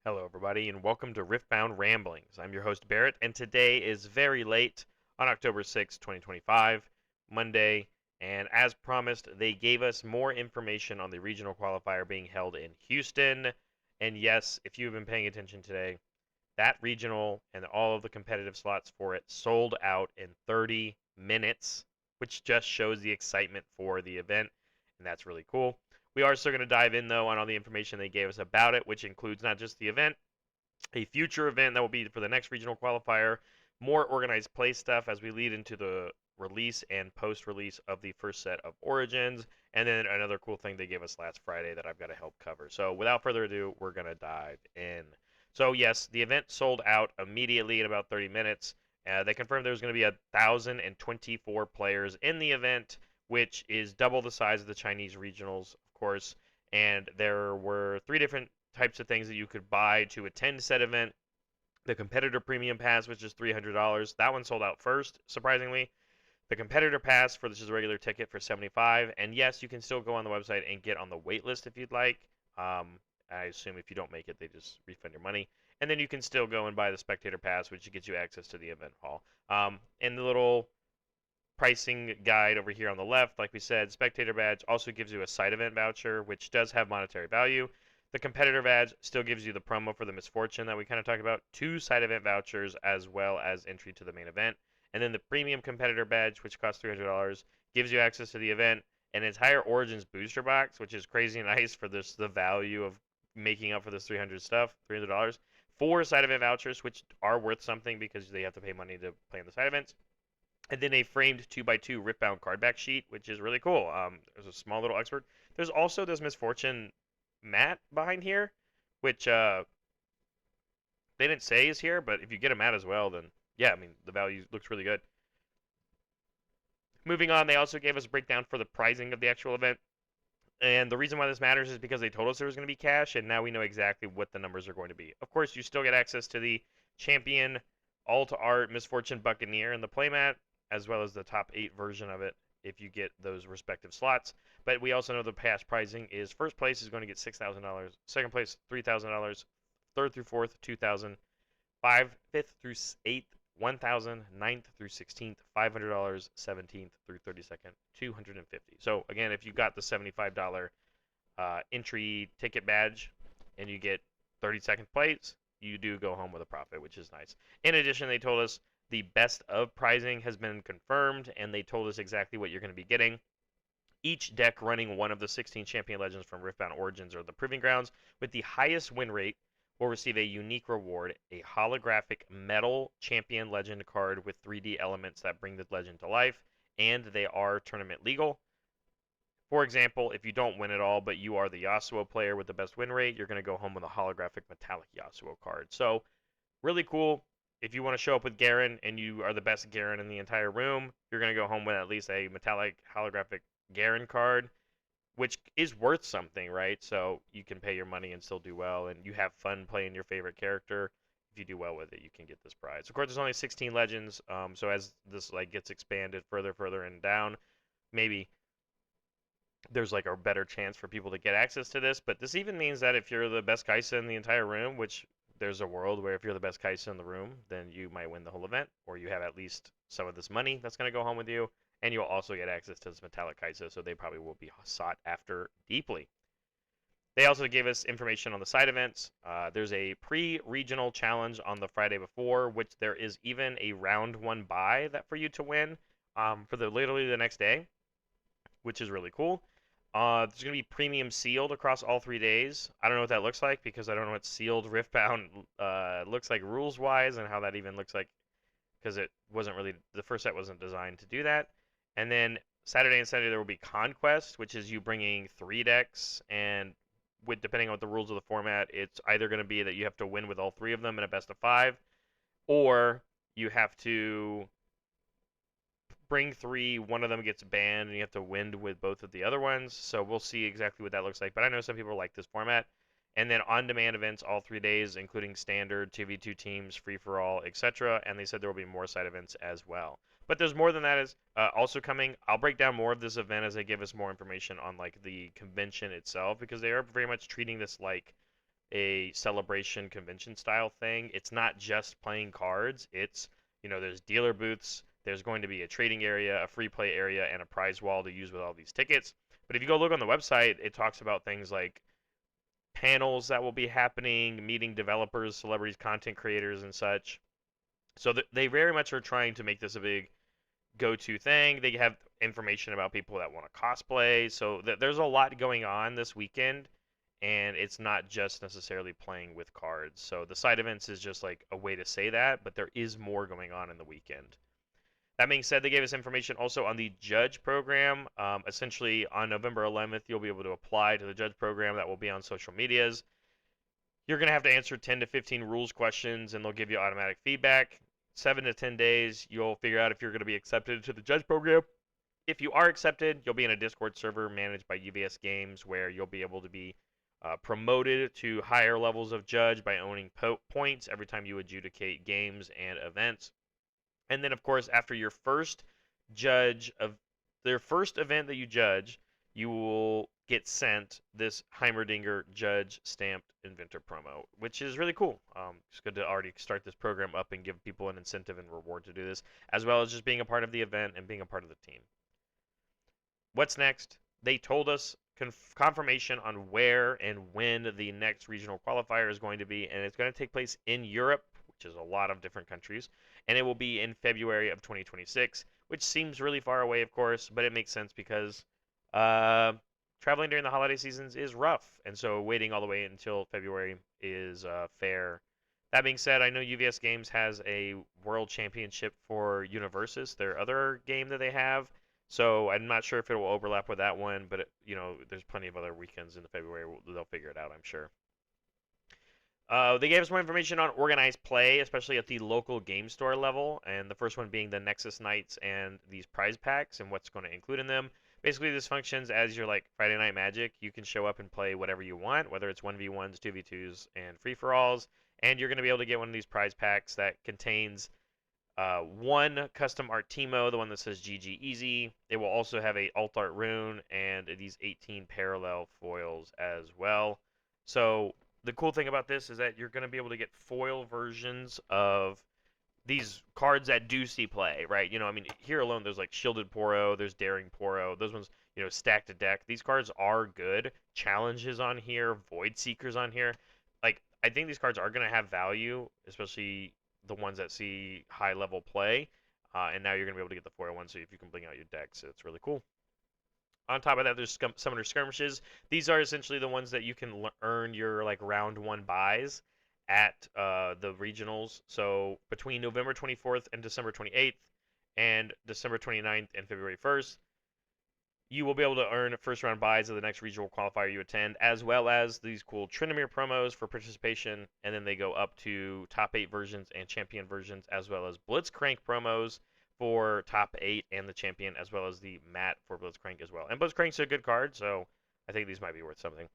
Hello, everybody, and welcome to Riftbound Ramblings. I'm your host, Barrett, and today is very late on October 6, 2025, Monday. And as promised, they gave us more information on the regional qualifier being held in Houston. And yes, if you've been paying attention today, that regional and all of the competitive slots for it sold out in 30 minutes, which just shows the excitement for the event, and that's really cool. We are still going to dive in, though, on all the information they gave us about it, which includes not just the event, a future event that will be for the next regional qualifier, more organized play stuff as we lead into the release and post release of the first set of Origins, and then another cool thing they gave us last Friday that I've got to help cover. So without further ado, we're going to dive in. So, yes, the event sold out immediately in about 30 minutes. They confirmed there was going to be 1,024 players in the event, which is double the size of the Chinese regionals, of course. And there were three different types of things that you could buy to attend said event. The competitor premium pass, which is $300, that one sold out first, surprisingly. The competitor pass for this is a regular ticket for $75, and yes, you can still go on the website and get on the wait list if you'd like. I assume if you don't make it, they just refund your money. And then you can still go and buy the spectator pass, which gets you access to the event hall. And the little pricing guide over here on the left, like we said, spectator badge also gives you a side event voucher, which does have monetary value. The competitor badge still gives you the promo for the misfortune that we kind of talked about, two side event vouchers, as well as entry to the main event. And then the premium competitor badge, which costs $300, gives you access to the event, an entire Origins booster box, which is crazy nice for this the value of making up for this $300. Four side event vouchers, which are worth something because they have to pay money to play in the side events, and then a framed 2x2 Riftbound card back sheet, which is really cool. There's a small little expert. There's also this Misfortune mat behind here, which they didn't say is here, but if you get a mat as well, then yeah, I mean the value looks really good. Moving on, they also gave us a breakdown for the pricing of the actual event. And the reason why this matters is because they told us there was going to be cash, and now we know exactly what the numbers are going to be. Of course, you still get access to the Champion Alt Art Misfortune Buccaneer and the playmat, as well as the top 8 version of it if you get those respective slots. But we also know the past pricing is first place is going to get $6,000, second place $3,000, third through fourth $2,000, fifth through eighth 1,000, ninth through 16th $500, 17th through 32nd $250. So again, if you got the $75 entry ticket badge and you get 32nd place, you do go home with a profit, which is nice. In addition, they told us the best of pricing has been confirmed, and they told us exactly what you're going to be getting. Each deck running one of the 16 champion legends from Riftbound Origins or the Proving Grounds with the highest win rate will receive a unique reward, a holographic metal champion legend card with 3D elements that bring the legend to life, and they are tournament legal. For example, if you don't win at all, but you are the Yasuo player with the best win rate, you're going to go home with a holographic metallic Yasuo card. So, really cool. If you want to show up with Garen and you are the best Garen in the entire room, you're going to go home with at least a metallic holographic Garen card, which is worth something, right? So you can pay your money and still do well, and you have fun playing your favorite character. If you do well with it, you can get this prize. Of course, there's only 16 legends, so as this gets expanded further and down, maybe there's a better chance for people to get access to this. But this even means that if you're the best Kaisa in the entire room, which there's a world where if you're the best Kaisa in the room, then you might win the whole event, or you have at least some of this money that's going to go home with you, and you'll also get access to this metallic Kaisa, so they probably will be sought after deeply. They also gave us information on the side events. There's a pre-regional challenge on the Friday before, which there is even a round 1 buy that for you to win for literally the next day, which is really cool. There's going to be premium sealed across all 3 days. I don't know what that looks like because I don't know what sealed Riftbound looks like rules-wise and how that even looks like, because it wasn't really, the first set wasn't designed to do that. And then Saturday and Sunday there will be Conquest, which is you bringing 3 decks, and with depending on what the rules of the format, it's either going to be that you have to win with all 3 of them in a best of 5, or you have to bring 3, one of them gets banned, and you have to win with both of the other ones. So we'll see exactly what that looks like. But I know some people like this format. And then on-demand events all 3 days, including standard, 2v2 teams, free-for-all, etc. And they said there will be more side events as well. But there's more than that is also coming. I'll break down more of this event as they give us more information on the convention itself, because they are very much treating this like a celebration convention style thing. It's not just playing cards. It's, there's dealer booths, there's going to be a trading area, a free play area, and a prize wall to use with all these tickets. But if you go look on the website, it talks about things like panels that will be happening, meeting developers, celebrities, content creators, and such. So they very much are trying to make this a big go-to thing. They have information about people that want to cosplay. So there's a lot going on this weekend, and it's not just necessarily playing with cards. So the side events is just like a way to say that, but there is more going on in the weekend. That being said, they gave us information also on the judge program. Essentially, on November 11th, you'll be able to apply to the judge program that will be on social medias. You're going to have to answer 10 to 15 rules questions, and they'll give you automatic feedback. 7 to 10 days, you'll figure out if you're going to be accepted to the judge program. If you are accepted, you'll be in a Discord server managed by UVS Games where you'll be able to be promoted to higher levels of judge by owning points every time you adjudicate games and events. And then, of course, after your first event that you judge, you will get sent this Heimerdinger Judge Stamped Inventor promo, which is really cool. It's good to already start this program up and give people an incentive and reward to do this, as well as just being a part of the event and being a part of the team. What's next? They told us confirmation on where and when the next regional qualifier is going to be, and it's going to take place in Europe, which is a lot of different countries, and it will be in February of 2026, which seems really far away, of course, but it makes sense because traveling during the holiday seasons is rough, and so waiting all the way until February is fair. That being said, I know UVS Games has a World Championship for Universus, their other game that they have, so I'm not sure if it will overlap with that one, but there's plenty of other weekends in February. They'll figure it out, I'm sure. They gave us more information on organized play, especially at the local game store level, and the first one being the Nexus Nights and these prize packs and what's going to include in them. Basically, this functions as your like Friday Night Magic. You can show up and play whatever you want, whether it's 1v1s, 2v2s, and free-for-alls, and you're going to be able to get one of these prize packs that contains one custom art Teemo, the one that says GG Easy. It will also have a alt art rune and these 18 parallel foils as well. So the cool thing about this is that you're going to be able to get foil versions of these cards that do see play, right? Here alone, there's like Shielded Poro, there's Daring Poro, those ones, stack to deck. These cards are good. Challenges on here, Void Seekers on here. Like, I think these cards are going to have value, especially the ones that see high level play. And now you're going to be able to get the foil one, so if you can bling out your decks, it's really cool. On top of that, there's Summoner Skirmishes. These are essentially the ones that you can earn your like round 1 buys at the regionals. So between November 24th and December 28th and December 29th and February 1st, you will be able to earn first round buys of the next regional qualifier you attend, as well as these cool Tryndamere promos for participation, and then they go up to top 8 versions and champion versions, as well as Blitzcrank promos for top 8 and the champion, as well as the mat for Blitzcrank as well. And Blitzcrank's a good card, so I think these might be worth something.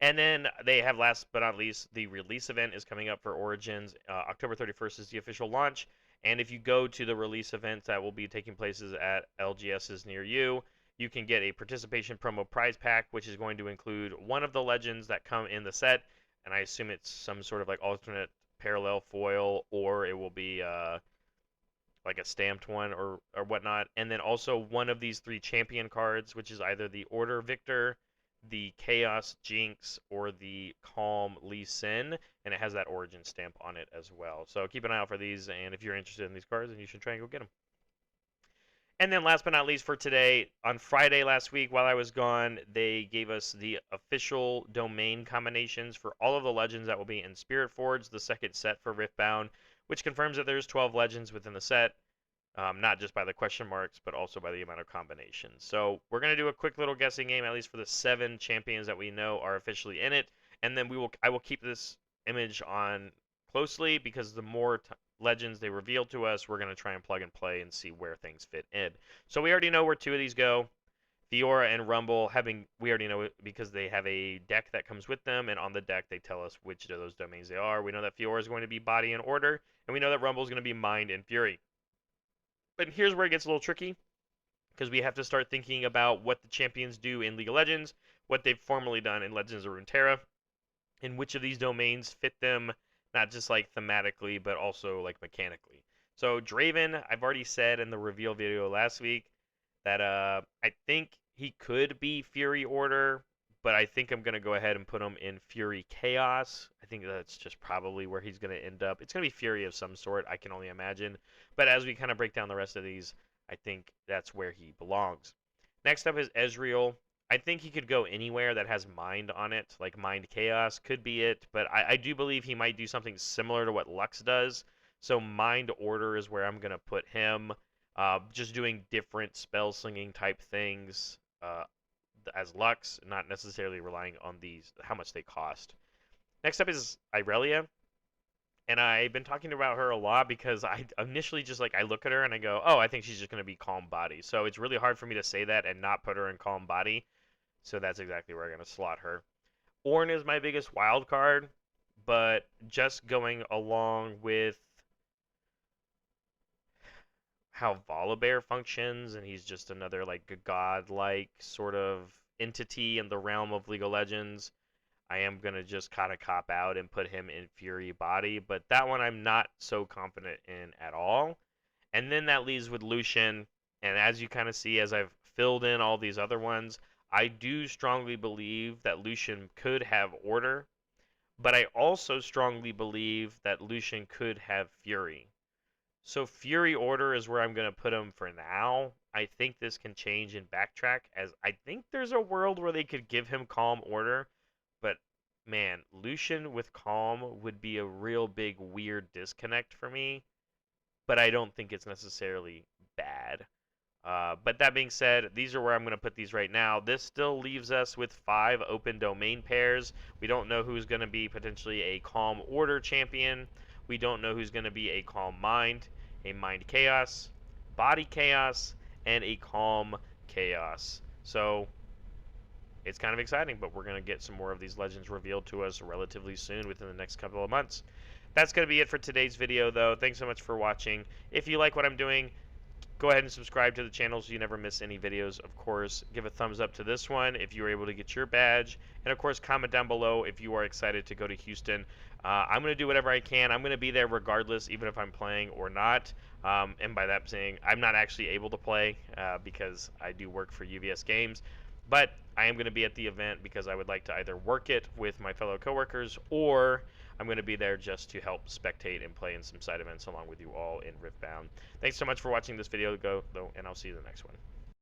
And then they have, last but not least, the release event is coming up for Origins. October 31st is the official launch. And if you go to the release events that will be taking places at LGSs near you, you can get a participation promo prize pack, which is going to include one of the legends that come in the set. And I assume it's some sort of like alternate parallel foil, or it will be like a stamped one or whatnot. And then also one of these 3 champion cards, which is either the Order Victor, the Chaos Jinx, or the Calm Lee Sin, and it has that origin stamp on it as well. So keep an eye out for these, and if you're interested in these cards, then you should try and go get them. And then last but not least for today, on Friday last week while I was gone, they gave us the official domain combinations for all of the legends that will be in Spirit Forge, the second set for Riftbound, which confirms that there's 12 legends within the set. Not just by the question marks, but also by the amount of combinations. So we're going to do a quick little guessing game, at least for the 7 champions that we know are officially in it. And then I will keep this image on closely, because the more legends they reveal to us, we're going to try and plug and play and see where things fit in. So we already know where 2 of these go. Fiora and Rumble, we already know it because they have a deck that comes with them, and on the deck they tell us which of those domains they are. We know that Fiora is going to be Body and Order, and we know that Rumble is going to be Mind and Fury. But here's where it gets a little tricky, because we have to start thinking about what the champions do in League of Legends, what they've formerly done in Legends of Runeterra, and which of these domains fit them, not just like thematically, but also like mechanically. So Draven, I've already said in the reveal video last week that I think he could be Fury Order, but I think I'm gonna go ahead and put him in Fury Chaos. I think that's just probably where he's gonna end up. It's gonna be Fury of some sort, I can only imagine. But as we kind of break down the rest of these, I think that's where he belongs. Next up is Ezreal. I think he could go anywhere that has Mind on it, like Mind Chaos could be it, but I do believe he might do something similar to what Lux does. So Mind Order is where I'm gonna put him. Just doing different spell slinging type things as Lux, not necessarily relying on these how much they cost. Next up is Irelia, and I've been talking about her a lot because I initially just like I look at her and I go, oh, I think she's just gonna be Calm Body. So it's really hard for me to say that and not put her in Calm Body. So that's exactly where I'm gonna slot her. Ornn is my biggest wild card, but just going along with how Volibear functions, and he's just another like god-like sort of entity in the realm of League of Legends. I am gonna just kind of cop out and put him in Fury Body, but that one I'm not so confident in at all. And then that leaves with Lucian, and as you kind of see, as I've filled in all these other ones, I do strongly believe that Lucian could have Order, but I also strongly believe that Lucian could have Fury. So Fury Order is where I'm going to put him for now. I think this can change and backtrack, as I think there's a world where they could give him Calm Order, but man, Lucian with Calm would be a real big weird disconnect for me, but I don't think it's necessarily bad. But that being said, these are where I'm going to put these right now. This still leaves us with 5 open domain pairs. We don't know who's going to be potentially a Calm Order champion. We don't know who's going to be a Calm Mind, a Mind Chaos, Body Chaos, and a Calm Chaos. So it's kind of exciting, but we're going to get some more of these legends revealed to us relatively soon within the next couple of months. That's going to be it for today's video, though. Thanks so much for watching. If you like what I'm doing, go ahead and subscribe to the channel so you never miss any videos. Of course, give a thumbs up to this one if you were able to get your badge. And of course, comment down below if you are excited to go to Houston. I'm going to do whatever I can. I'm going to be there regardless, even if I'm playing or not. And by that saying, I'm not actually able to play because I do work for UVS Games. But I am going to be at the event because I would like to either work it with my fellow coworkers, or I'm going to be there just to help spectate and play in some side events along with you all in Riftbound. Thanks so much for watching this video, though, and I'll see you in the next one.